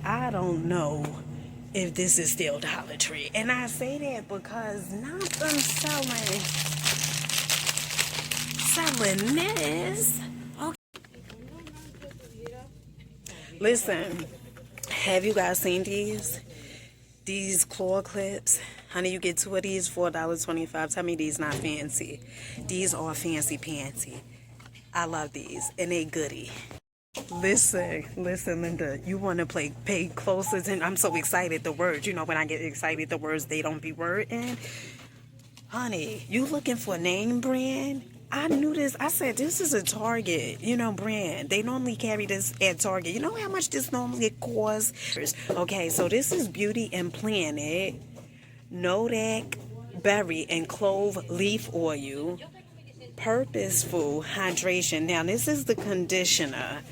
I don't know if this is still Dollar Tree. And I say that because not them selling this. Okay. Listen, have you guys seen these? These claw clips? Honey, you get 2 of these for $1.25. Tell me these not fancy. These are fancy pantsy. I love these, and they goody. Listen, Linda, you want to pay close attention. I'm so excited, the words. You know, when I get excited, the words, they don't be wording. Honey, you looking for a name brand? I knew this. I said, this is a Target, brand. They normally carry this at Target. You know how much this normally costs? Okay, so this is Beauty and Planet, Nodak Berry and Clove Leaf Oil, Purposeful Hydration. Now, this is the conditioner.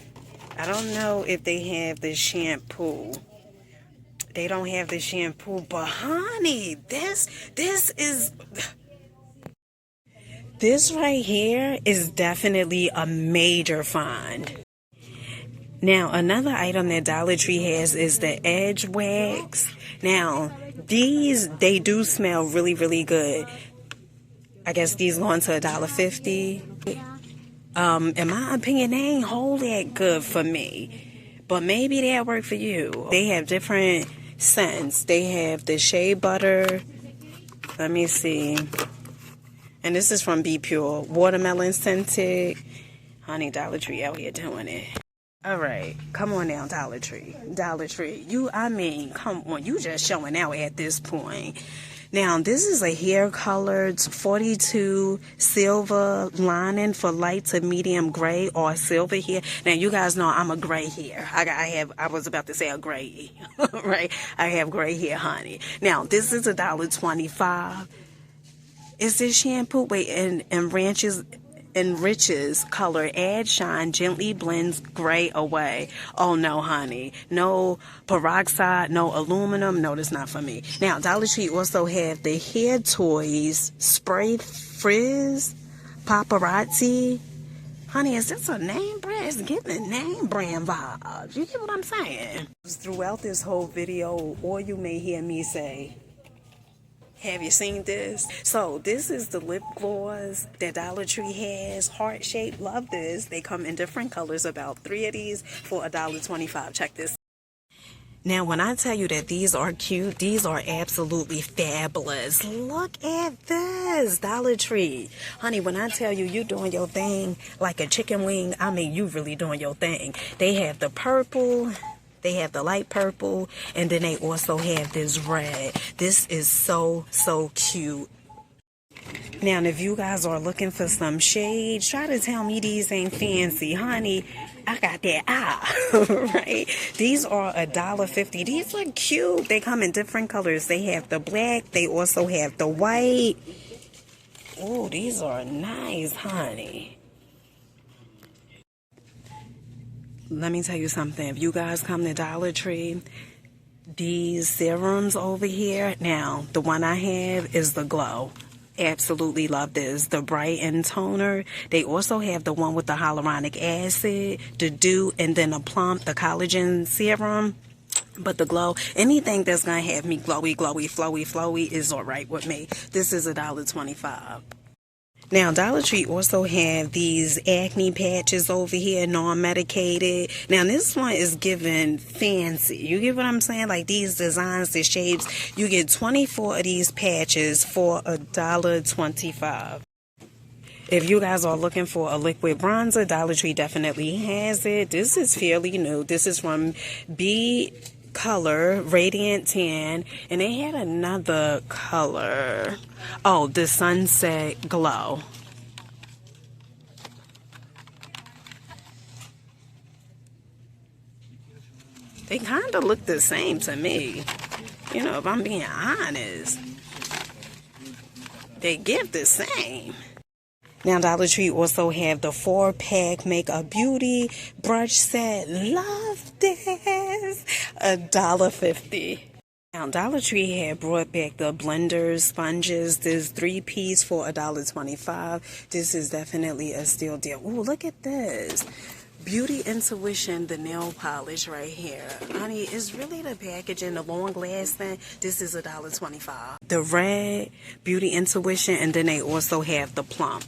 I don't know if they have the shampoo. They don't have the shampoo, but honey, this right here is definitely a major find. Now, another item that Dollar Tree has is the Edge Wax. Now, they do smell really, really good. I guess these going to $1.50. In my opinion, they ain't hold that good for me. But maybe they'll work for you. They have different scents. They have the shea butter. Let me see. And this is from Be Pure. Watermelon scented. Honey, Dollar Tree out here doing it. All right. Come on now, Dollar Tree. Dollar Tree. Come on. You just showing out at this point. Now, this is a hair colored 42 silver lining for light to medium gray or silver hair. Now, you guys know I'm a gray hair. I was about to say a gray, right? I have gray hair, honey. Now, this is $1.25. Is this shampoo? Wait, and enriches color, adds shine, gently blends gray away. Oh no, honey. No peroxide, no aluminum. No, that's not for me. Now, Dollar Tree also have the hair toys, Spray Frizz, Paparazzi. Honey, is this a name brand? It's getting a name brand vibes. You get what I'm saying? Throughout this whole video, or you may hear me say, have you seen this? So this is the lip gloss that Dollar Tree has. Heart shape. Love this. They come in different colors. About 3 of these for $1.25. Check this. Now, when I tell you that these are cute, these are absolutely fabulous. Look at this, Dollar Tree. Honey, when I tell you doing your thing like a chicken wing, I mean, you really doing your thing. They have the purple. They have the light purple, and then they also have this red. This is so, so cute. Now, if you guys are looking for some shades, try to tell me these ain't fancy. Honey, I got that eye, right? These are $1.50. These are cute. They come in different colors. They have the black. They also have the white. Oh, these are nice, honey. Let me tell you something. If you guys come to Dollar Tree, these serums over here, now, the one I have is the Glow. Absolutely love this. The Brighten Toner. They also have the one with the hyaluronic acid, the Dew, and then the Plump, the collagen serum. But the Glow, anything that's going to have me glowy, glowy, flowy, flowy is all right with me. This is $1.25. Now, Dollar Tree also have these acne patches over here, non-medicated. Now, this one is given fancy. You get what I'm saying? Like these designs, the shapes. You get 24 of these patches for $1.25. If you guys are looking for a liquid bronzer, Dollar Tree definitely has it. This is fairly new. This is from B Color Radiant Tan, and they had another color. Oh, the Sunset Glow. They kind of look the same to me. You know, if I'm being honest, they give the same. Now, Dollar Tree also have the 4-pack Makeup Beauty brush set. Love this. $1.50. Now, Dollar Tree had brought back the blenders, sponges. This 3-piece for $1.25. This is definitely a steal deal. Ooh, look at this. Beauty Intuition, the nail polish right here. Honey, it's really the packaging, the long lasting. This is $1.25. The red, Beauty Intuition, and then they also have the plum.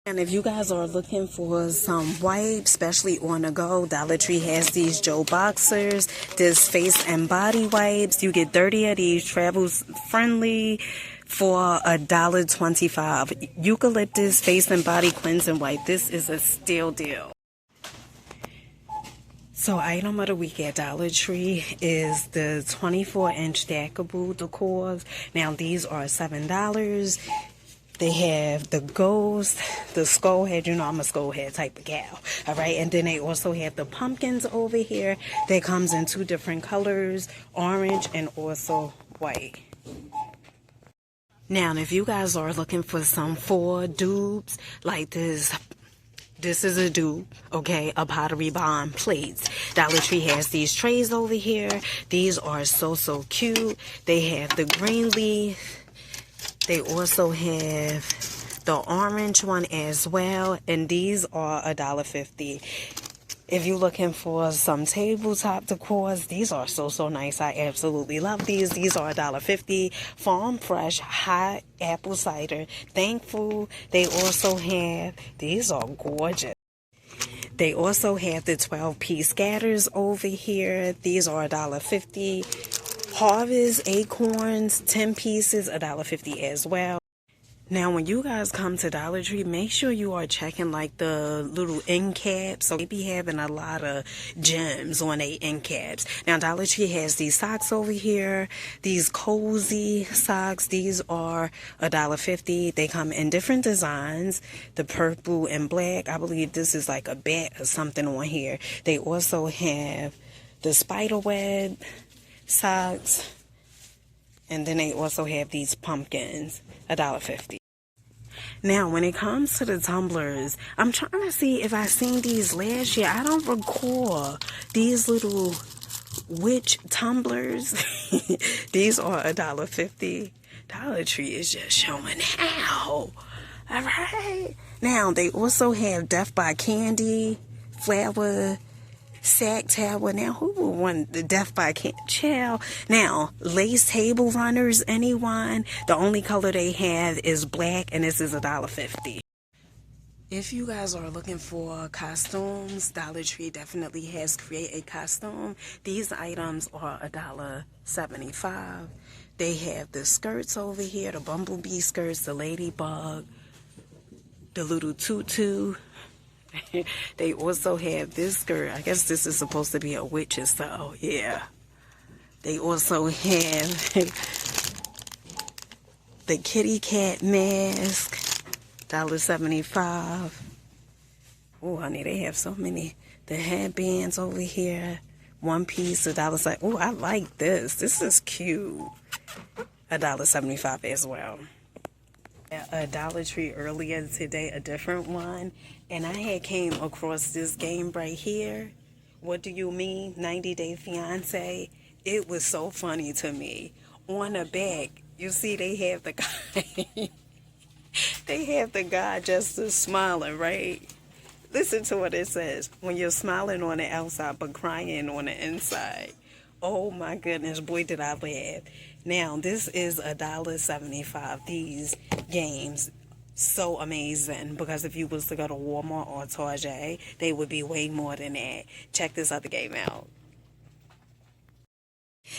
And if you guys are looking for some wipes, especially on the go, Dollar Tree has these Joe Boxers, this face and body wipes. You get 30 of these, travel friendly, for $1.25. Eucalyptus face and body cleansing wipe. This is a steal deal. So item of the week at Dollar Tree is the 24-inch stackable decors. Now these are $7. They have the ghost, the skull head. You know I'm a skull head type of gal. All right. And then they also have the pumpkins over here. That comes in 2 different colors, orange and also white. Now, if you guys are looking for some 4 dupes like this is a dupe, okay, a Pottery Barn plates. Dollar Tree has these trays over here. These are so cute. They have the green leaf. They also have the orange one as well, and these are $1.50. If you're looking for some tabletop decors, these are so nice. I absolutely love these. These are $1.50. Farm Fresh hot apple cider. Thankful. They also have, these are gorgeous. They also have the 12-piece scatters over here. These are $1.50. Harvest acorns, 10 pieces, $1.50 as well. Now, when you guys come to Dollar Tree, make sure you are checking like the little end caps. So they be having a lot of gems on their end caps. Now, Dollar Tree has these socks over here. These cozy socks. These are $1.50. They come in different designs. The purple and black. I believe this is like a bat or something on here. They also have the spider web socks. And then they also have these pumpkins, $1.50. Now, when it comes to the tumblers, I'm trying to see if I seen these last year. I don't recall these little witch tumblers. These are $1.50. Dollar Tree is just showing how. All right. Now, they also have Death by Candy, flower, sack tower. Now, who would want the Death by Child? Now, lace table runners, anyone? The only color they have is black, and this is $1.50. If you guys are looking for costumes, Dollar Tree definitely has Create a Costume. These items are $1.75. They have the skirts over here, the bumblebee skirts, the ladybug, the little tutu. They also have this skirt. I guess this is supposed to be a witch's style. Yeah. They also have the kitty cat mask. $1.75. Oh, honey, they have so many. The headbands over here. 1 piece, $1.75. Oh, I like this. This is cute. $1.75 as well. A Dollar Tree earlier today, a different one, and I had came across this game right here. What do you mean? 90 Day Fiance. It was so funny to me. On the back, you see they have the guy. They have the guy just smiling, right? Listen to what it says. When you're smiling on the outside but crying on the inside. Oh my goodness, boy did I laugh. Now, this is $1.75. These games, so amazing. Because if you was to go to Walmart or Target, they would be way more than that. Check this other game out.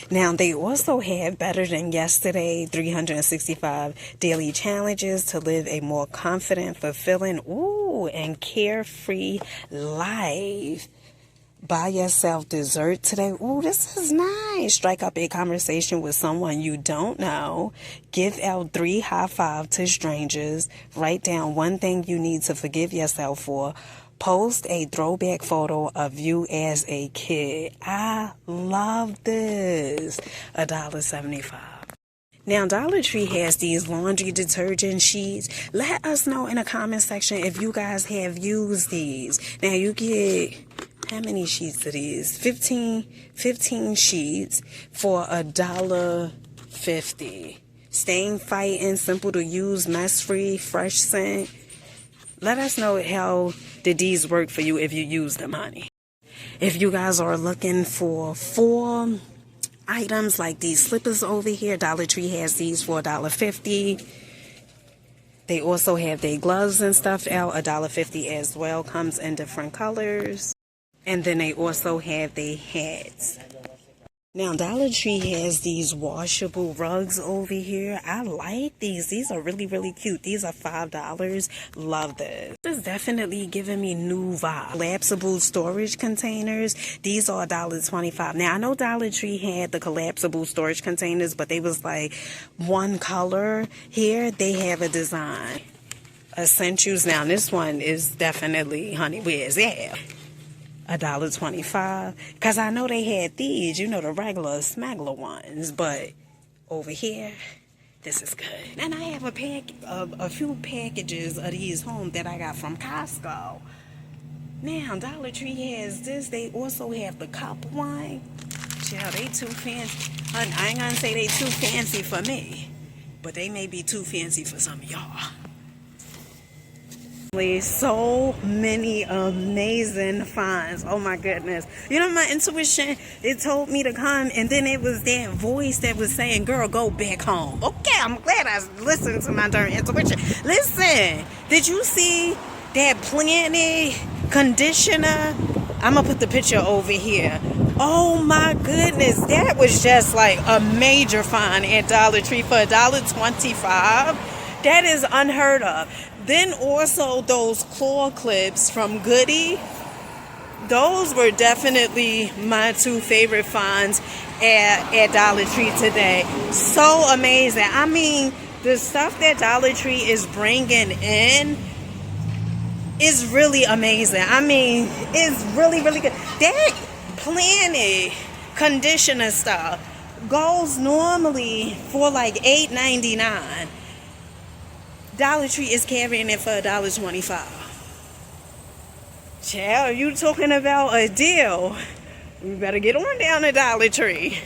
Now, they also have Better Than Yesterday, 365 daily challenges to live a more confident, fulfilling, and carefree life. Buy yourself dessert today. Ooh, this is nice. Strike up a conversation with someone you don't know. Give out 3 high fives to strangers. Write down 1 thing you need to forgive yourself for. Post a throwback photo of you as a kid. I love this. $1.75. Now, Dollar Tree has these laundry detergent sheets. Let us know in the comment section if you guys have used these. Now, you get, how many sheets are these? 15 sheets for $1.50. Stain fighting, simple to use, mess free, fresh scent. Let us know how did these work for you if you use them, honey. If you guys are looking for 4 items like these slippers over here, Dollar Tree has these for $1.50. They also have their gloves and stuff out, $1.50 as well. Comes in different colors. And then they also have their hats. Now, Dollar Tree has these washable rugs over here. I like these. These are really, really cute. These are $5. Love this. This is definitely giving me new vibe. Collapsible storage containers. These are $1.25. Now, I know Dollar Tree had the collapsible storage containers, but they was like one color. Here, they have a design. Essentials. Now, this one is definitely, honey, where's that? $1.25, because I know they had these, you know, the regular smuggler ones, but over here, this is good. And I have a few packages of these home that I got from Costco. Now, Dollar Tree has this. They also have the cup one. Yeah, they too fancy. I ain't gonna say they too fancy for me, but they may be too fancy for some of y'all. So many amazing finds. Oh my goodness. You know, my intuition, it told me to come, and then it was that voice that was saying, girl, go back home. Okay, I'm glad I listened to my darn intuition. Listen, did you see that Planet conditioner? I'm gonna put the picture over here. Oh my goodness, that was just like a major find at Dollar Tree for $1.25. That is unheard of. Then also those claw clips from Goody. Those were definitely my 2 favorite finds at Dollar Tree today. So amazing. I mean, the stuff that Dollar Tree is bringing in is really amazing. I mean, it's really, really good. That Planet conditioner stuff goes normally for like $8.99. Dollar Tree is carrying it for $1.25. Child, you talking about a deal? We better get on down to Dollar Tree.